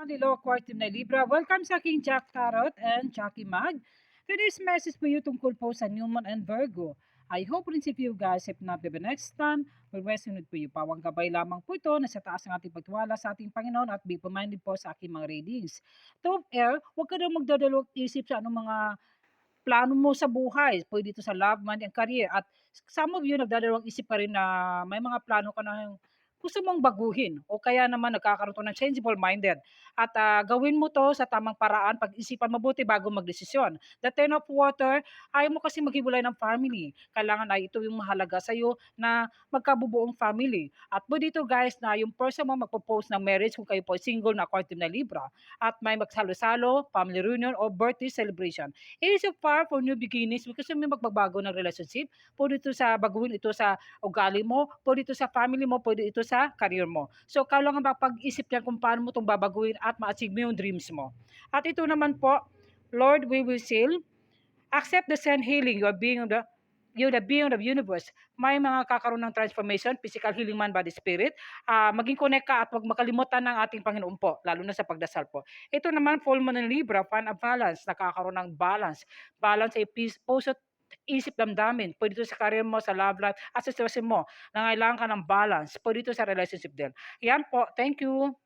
Hello, Quartim na Libra. Welcome sa aking Jack Tarot and Jackie Mag. Today's message po yung tungkol po sa Newman and Virgo. I hope rin if you guys, if not the next time, will resonate po yung pawang gabay lamang po ito na sa taas ng ating pagtiwala sa ating Panginoon at be reminded po sa aking mga readings. Top air, huwag ka daw magdadalawang isip sa anong mga plano mo sa buhay. Pwede ito sa love, money, and career. At some of you, nagdadalawang isip ka rin na may mga plano ka na gusto mong baguhin o kaya naman nagkakaroon to ng changeable minded at gawin mo to sa tamang paraan, pag-isipan mabuti bago magdesisyon. The Ten of Water, ayaw mo kasi maghiwalay ng family. Kailangan ay ito yung mahalaga sa iyo na magkabubuong family. At pwede ito guys na yung person mo magpo-post ng marriage kung kayo po ay single na according na Libra at may magsalo-salo, family reunion o birthday celebration. It is a far for new beginnings kasi may magbabago ng relationship. Pwede ito sa baguhin ito sa ugali mo, pwede ito sa family mo, pwede ito sa career mo. So, kailangan mapag-isip yan kung paano mo itong babaguhin at ma-achieve mo yung dreams mo. At ito naman po, Lord, we will seal. Accept the send healing. You're the being of the universe. May mga kakaroon ng transformation, physical healing man, body, spirit. Maging connect ka at huwag makalimutan ng ating Panginoon po, lalo na sa pagdasal po. Ito naman, full moon ng Libra, fan of balance, nakakaroon ng balance. Balance ay peace, puso, isip, damdamin. Pwede ito sa career mo, sa love life, at sa sitwasyon mo. Nangailangan ka ng balance. Pwede ito sa relationship din. Yan po. Thank you.